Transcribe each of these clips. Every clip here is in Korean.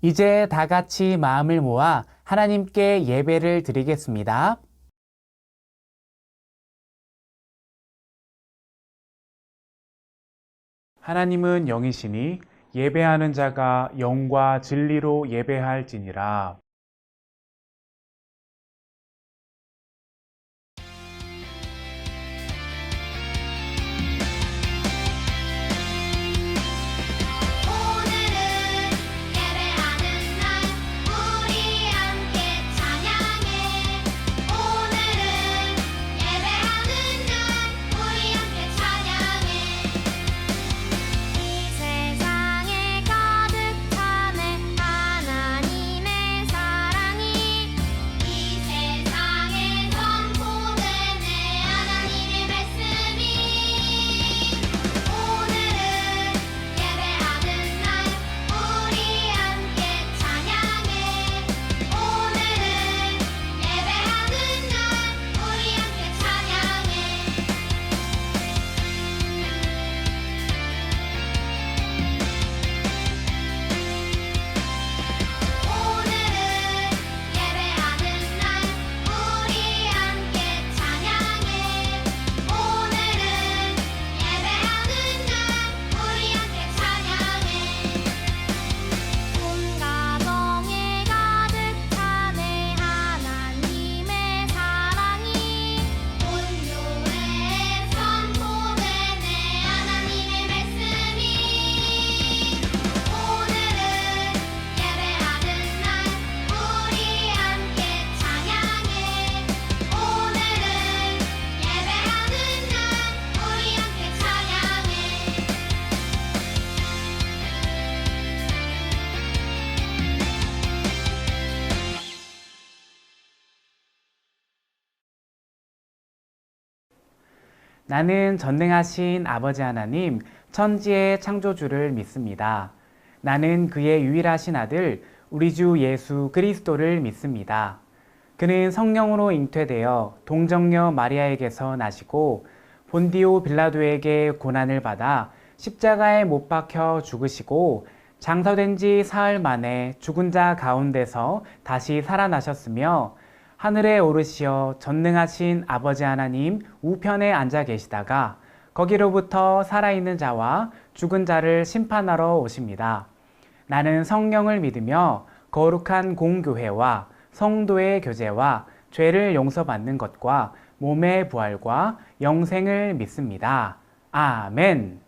이제 다 같이 마음을 모아 하나님께 예배를 드리겠습니다. 하나님은 영이시니 예배하는 자가 영과 진리로 예배할지니라. 나는 전능하신 아버지 하나님, 천지의 창조주를 믿습니다. 나는 그의 유일하신 아들, 우리 주 예수 그리스도를 믿습니다. 그는 성령으로 잉태되어 동정녀 마리아에게서 나시고 본디오 빌라도에게 고난을 받아 십자가에 못 박혀 죽으시고 장사된 지 사흘 만에 죽은 자 가운데서 다시 살아나셨으며 하늘에 오르시어 전능하신 아버지 하나님 우편에 앉아 계시다가 거기로부터 살아있는 자와 죽은 자를 심판하러 오십니다. 나는 성령을 믿으며 거룩한 공교회와 성도의 교제와 죄를 용서받는 것과 몸의 부활과 영생을 믿습니다. 아멘.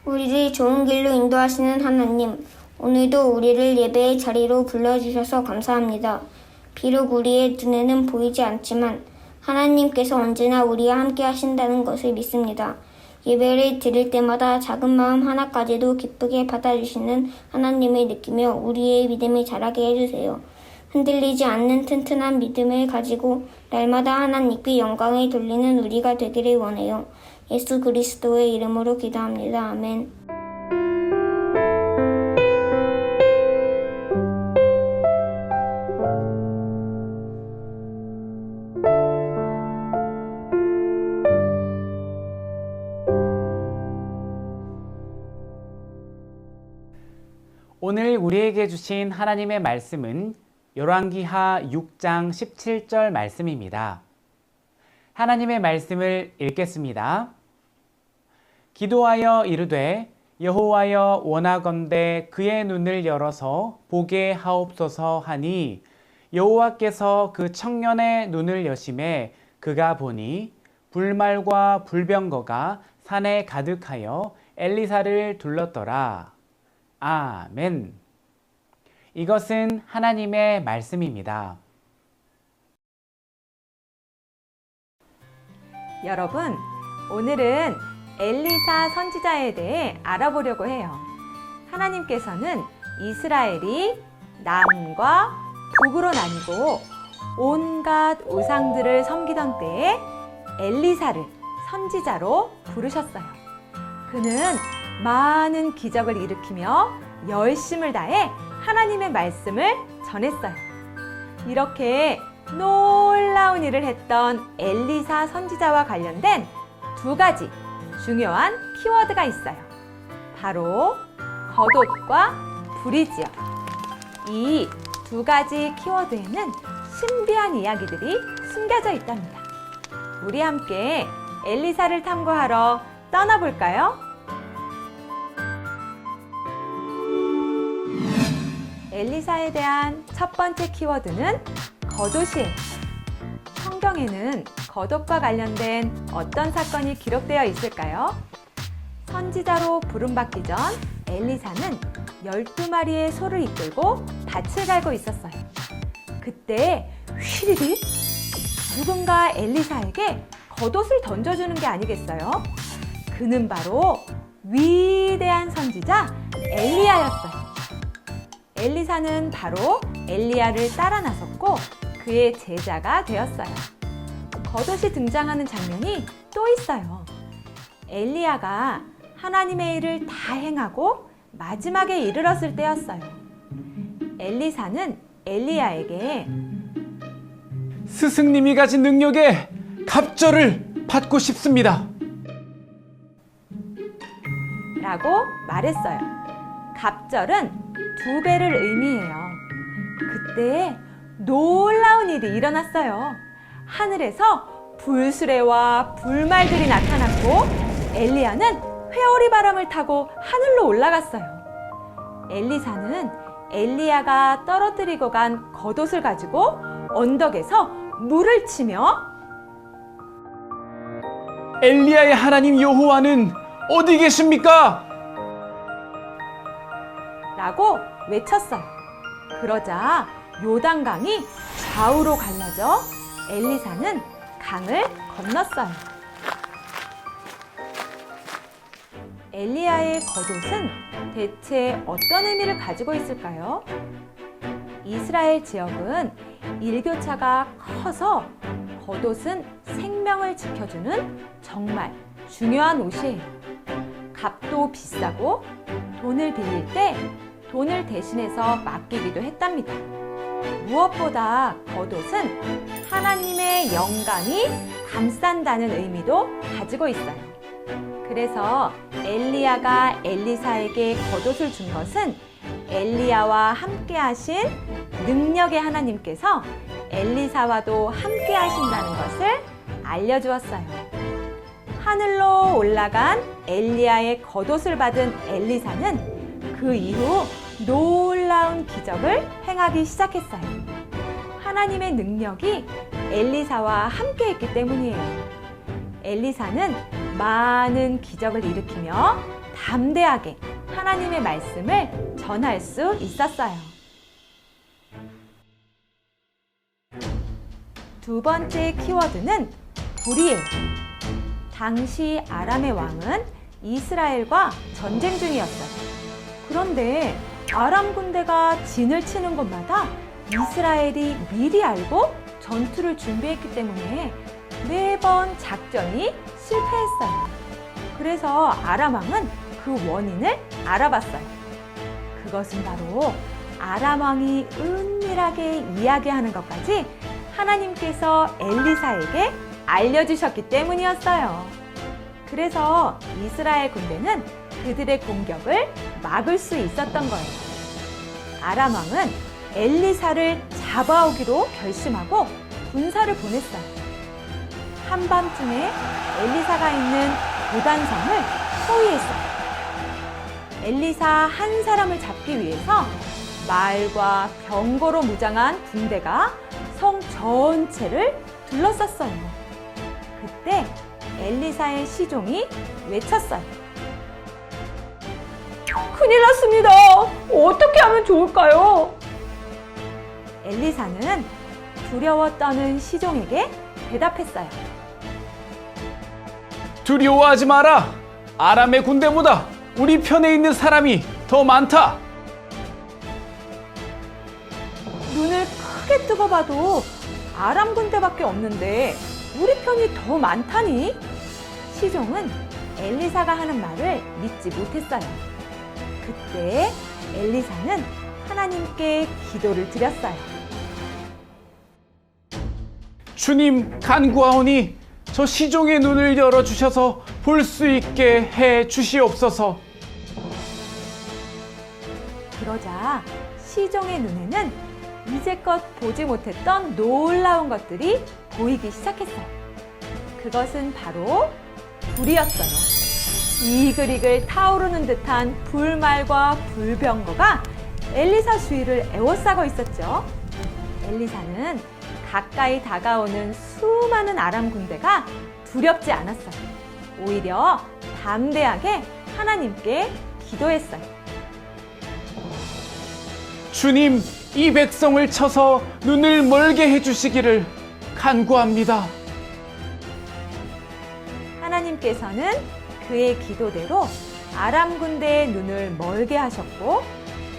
우리를 좋은 길로 인도하시는 하나님, 오늘도 우리를 예배의 자리로 불러주셔서 감사합니다. 비록 우리의 눈에는 보이지 않지만 하나님께서 언제나 우리와 함께 하신다는 것을 믿습니다. 예배를 드릴 때마다 작은 마음 하나까지도 기쁘게 받아주시는 하나님을 느끼며 우리의 믿음을 자라게 해주세요. 흔들리지 않는 튼튼한 믿음을 가지고 날마다 하나님께 영광을 돌리는 우리가 되기를 원해요. 예수 그리스도의 이름으로 기도합니다. 아멘. 오늘 우리에게 주신 하나님의 말씀은 열왕기하 6장 17절 말씀입니다. 하나님의 말씀을 읽겠습니다. 기도하여 이르되 여호와여 원하건대 그의 눈을 열어서 보게 하옵소서 하니 여호와께서 그 청년의 눈을 여심해 그가 보니 불말과 불병거가 산에 가득하여 엘리사를 둘렀더라. 아멘. 이것은 하나님의 말씀입니다. 여러분, 오늘은 엘리사 선지자에 대해 알아보려고 해요. 하나님께서는 이스라엘이 남과 북으로 나뉘고 온갖 우상들을 섬기던 때에 엘리사를 선지자로 부르셨어요. 그는 많은 기적을 일으키며 열심을 다해 하나님의 말씀을 전했어요. 이렇게 놀라운 일을 했던 엘리사 선지자와 관련된 두 가지 중요한 키워드가 있어요. 바로 겉옷과 불이지요. 이 두 가지 키워드에는 신비한 이야기들이 숨겨져 있답니다. 우리 함께 엘리사를 탐구하러 떠나볼까요? 엘리사에 대한 첫 번째 키워드는 겉옷이에요. 성경에는 겉옷과 관련된 어떤 사건이 기록되어 있을까요? 선지자로 부름받기 전 엘리사는 12마리의 소를 이끌고 밭을 갈고 있었어요. 그때 휘리릭 누군가 엘리사에게 겉옷을 던져주는 게 아니겠어요? 그는 바로 위대한 선지자 엘리야였어요. 엘리사는 바로 엘리야를 따라 나섰고 그의 제자가 되었어요. 겉옷이 등장하는 장면이 또 있어요. 엘리야가 하나님의 일을 다 행하고 마지막에 이르렀을 때였어요. 엘리사는 엘리야에게 스승님이 가진 능력에 갑절을 받고 싶습니다. 라고 말했어요. 갑절은 2배를 의미해요. 그때 놀라운 일이 일어났어요. 하늘에서 불수레와 불말들이 나타났고 엘리야는 회오리 바람을 타고 하늘로 올라갔어요. 엘리사는 엘리야가 떨어뜨리고 간 겉옷을 가지고 언덕에서 물을 치며 엘리야의 하나님 여호와는 어디 계십니까? 라고 외쳤어요. 그러자 요단강이 좌우로 갈라져 엘리사는 강을 건넜어요. 엘리야의 겉옷은 대체 어떤 의미를 가지고 있을까요? 이스라엘 지역은 일교차가 커서 겉옷은 생명을 지켜주는 정말 중요한 옷이에요. 값도 비싸고 돈을 빌릴 때 돈을 대신해서 맡기기도 했답니다. 무엇보다 겉옷은 하나님의 영광이 감싼다는 의미도 가지고 있어요. 그래서 엘리야가 엘리사에게 겉옷을 준 것은 엘리야와 함께 하신 능력의 하나님께서 엘리사와도 함께 하신다는 것을 알려주었어요. 하늘로 올라간 엘리야의 겉옷을 받은 엘리사는 그 이후 놀라운 기적을 행하기 시작했어요. 하나님의 능력이 엘리사와 함께 했기 때문이에요. 엘리사는 많은 기적을 일으키며 담대하게 하나님의 말씀을 전할 수 있었어요. 두 번째 키워드는 불이에요. 당시 아람의 왕은 이스라엘과 전쟁 중이었어요. 그런데 아람 군대가 진을 치는 곳마다 이스라엘이 미리 알고 전투를 준비했기 때문에 매번 작전이 실패했어요. 그래서 아람 왕은 그 원인을 알아봤어요. 그것은 바로 아람 왕이 은밀하게 이야기하는 것까지 하나님께서 엘리사에게 알려주셨기 때문이었어요. 그래서 이스라엘 군대는 그들의 공격을 막을 수 있었던 거예요. 아람 왕은 엘리사를 잡아오기로 결심하고 군사를 보냈어요. 한밤중에 엘리사가 있는 도단성을 포위했어요. 엘리사 한 사람을 잡기 위해서 말과 병거로 무장한 군대가 성 전체를 둘러쌌어요. 그때 엘리사의 시종이 외쳤어요. 큰일 났습니다. 어떻게 하면 좋을까요? 엘리사는 두려워 떠는 시종에게 대답했어요. 두려워하지 마라. 아람의 군대보다 우리 편에 있는 사람이 더 많다. 눈을 크게 뜨고 봐도 아람 군대밖에 없는데 우리 편이 더 많다니? 시종은 엘리사가 하는 말을 믿지 못했어요. 그때 엘리사는 하나님께 기도를 드렸어요. 주님, 간구하오니 저 시종의 눈을 열어주셔서 볼 수 있게 해 주시옵소서. 그러자 시종의 눈에는 이제껏 보지 못했던 놀라운 것들이 보이기 시작했어요. 그것은 바로 불이었어요. 이글이글 타오르는 듯한 불말과 불병거가 엘리사 주위를 에워싸고 있었죠. 엘리사는 가까이 다가오는 수많은 아람 군대가 두렵지 않았어요. 오히려 담대하게 하나님께 기도했어요. 주님, 이 백성을 쳐서 눈을 멀게 해주시기를 간구합니다. 하나님께서는 그의 기도대로 아람 군대의 눈을 멀게 하셨고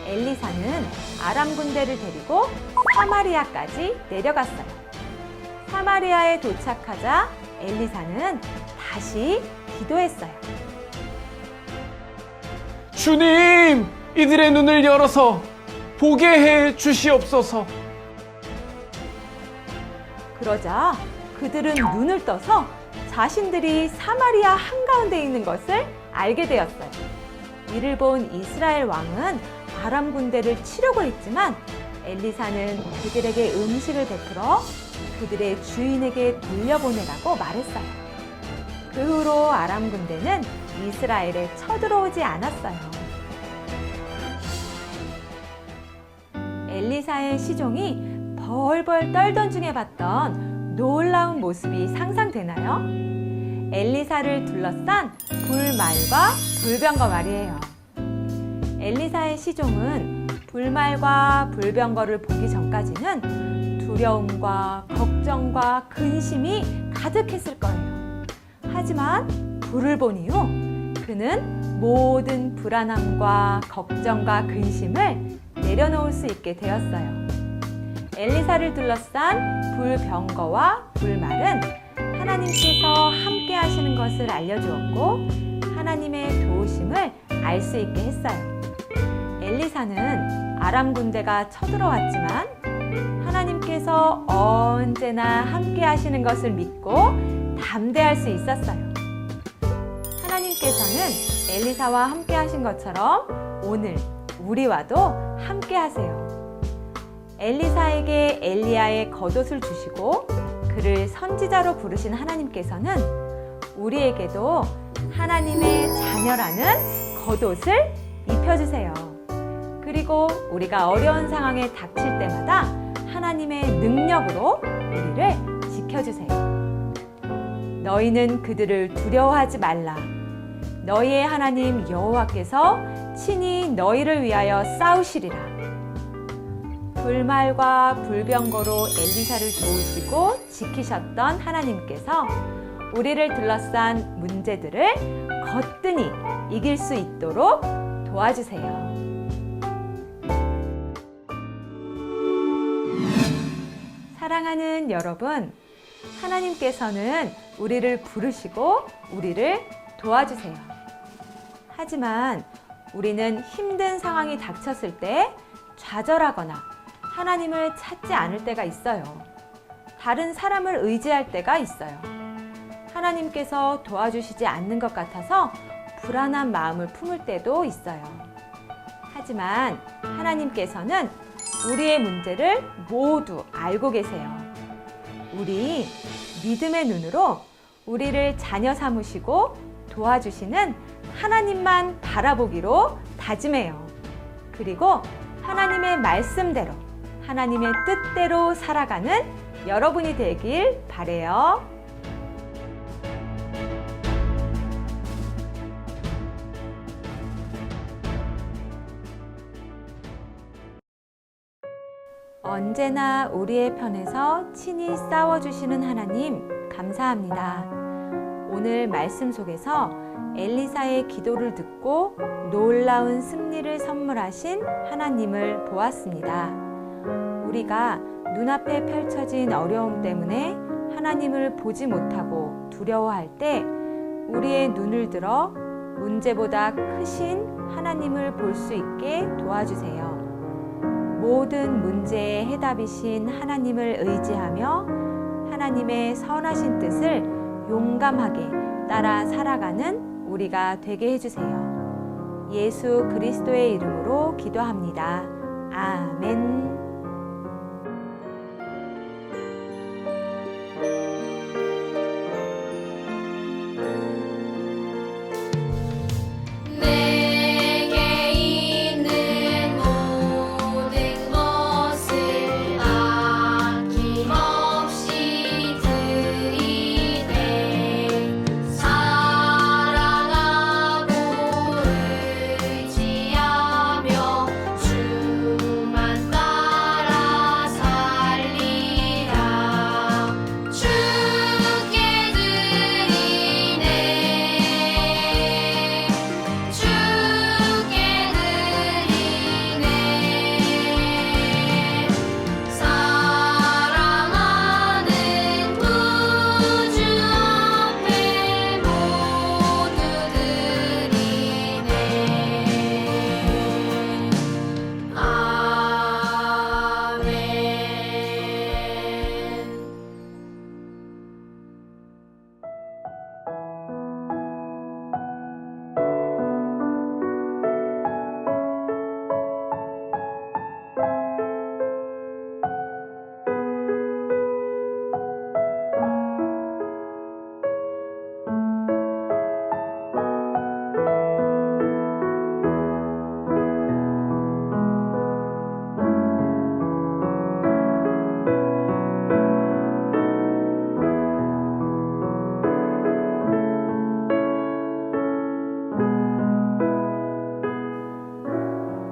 엘리사는 아람 군대를 데리고 사마리아까지 내려갔어요. 사마리아에 도착하자 엘리사는 다시 기도했어요. 주님, 이들의 눈을 열어서 보게 해 주시옵소서. 그러자 그들은 눈을 떠서 자신들이 사마리아 한가운데 있는 것을 알게 되었어요. 이를 본 이스라엘 왕은 아람 군대를 치려고 했지만 엘리사는 그들에게 음식을 베풀어 그들의 주인에게 돌려보내라고 말했어요. 그 후로 아람 군대는 이스라엘에 쳐들어오지 않았어요. 엘리사의 시종이 벌벌 떨던 중에 봤던 놀라운 모습이 상상되나요? 엘리사를 둘러싼 불말과 불병거 말이에요. 엘리사의 시종은 불말과 불병거를 보기 전까지는 두려움과 걱정과 근심이 가득했을 거예요. 하지만 불을 본 이후 그는 모든 불안함과 걱정과 근심을 내려놓을 수 있게 되었어요. 엘리사를 둘러싼 불병거와 불말은 하나님께서 함께 하시는 것을 알려주었고 하나님의 도우심을 알 수 있게 했어요. 엘리사는 아람 군대가 쳐들어왔지만 하나님께서 언제나 함께 하시는 것을 믿고 담대할 수 있었어요. 하나님께서는 엘리사와 함께 하신 것처럼 오늘 우리와도 함께 하세요. 엘리사에게 엘리야의 겉옷을 주시고 그를 선지자로 부르신 하나님께서는 우리에게도 하나님의 자녀라는 겉옷을 입혀주세요. 그리고 우리가 어려운 상황에 닥칠 때마다 하나님의 능력으로 우리를 지켜주세요. 너희는 그들을 두려워하지 말라. 너희의 하나님 여호와께서 친히 너희를 위하여 싸우시리라. 불말과 불병거로 엘리사를 도우시고 지키셨던 하나님께서 우리를 둘러싼 문제들을 거뜬히 이길 수 있도록 도와주세요. 사랑하는 여러분, 하나님께서는 우리를 부르시고 우리를 도와주세요. 하지만 우리는 힘든 상황이 닥쳤을 때 좌절하거나 하나님을 찾지 않을 때가 있어요. 다른 사람을 의지할 때가 있어요. 하나님께서 도와주시지 않는 것 같아서 불안한 마음을 품을 때도 있어요. 하지만 하나님께서는 우리의 문제를 모두 알고 계세요. 우리 믿음의 눈으로 우리를 자녀 삼으시고 도와주시는 하나님만 바라보기로 다짐해요. 그리고 하나님의 말씀대로, 하나님의 뜻대로 살아가는 여러분이 되길 바래요. 언제나 우리의 편에서 친히 싸워주시는 하나님, 감사합니다. 오늘 말씀 속에서 엘리사의 기도를 듣고 놀라운 승리를 선물하신 하나님을 보았습니다. 우리가 눈앞에 펼쳐진 어려움 때문에 하나님을 보지 못하고 두려워할 때 우리의 눈을 들어 문제보다 크신 하나님을 볼 수 있게 도와주세요. 모든 문제의 해답이신 하나님을 의지하며 하나님의 선하신 뜻을 용감하게 따라 살아가는 우리가 되게 해주세요. 예수 그리스도의 이름으로 기도합니다. 아멘.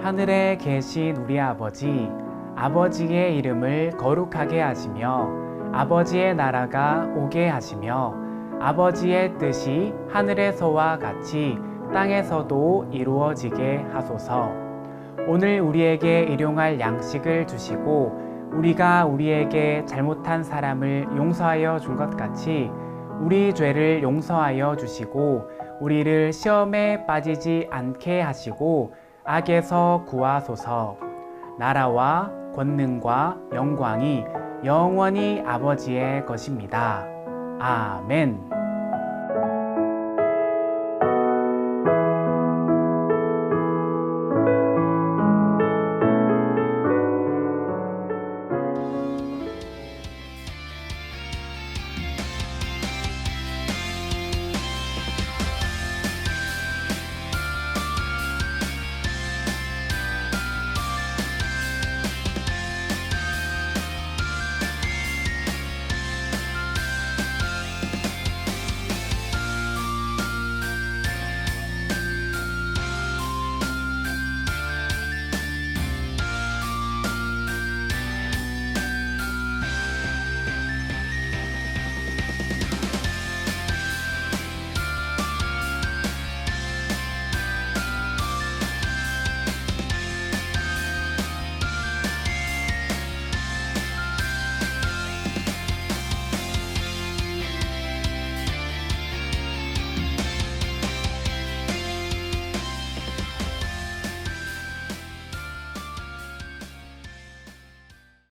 하늘에 계신 우리 아버지, 아버지의 이름을 거룩하게 하시며 아버지의 나라가 오게 하시며 아버지의 뜻이 하늘에서와 같이 땅에서도 이루어지게 하소서. 오늘 우리에게 일용할 양식을 주시고 우리가 우리에게 잘못한 사람을 용서하여 준 것 같이 우리 죄를 용서하여 주시고 우리를 시험에 빠지지 않게 하시고 악에서 구하소서. 나라와 권능과 영광이 영원히 아버지의 것입니다. 아멘.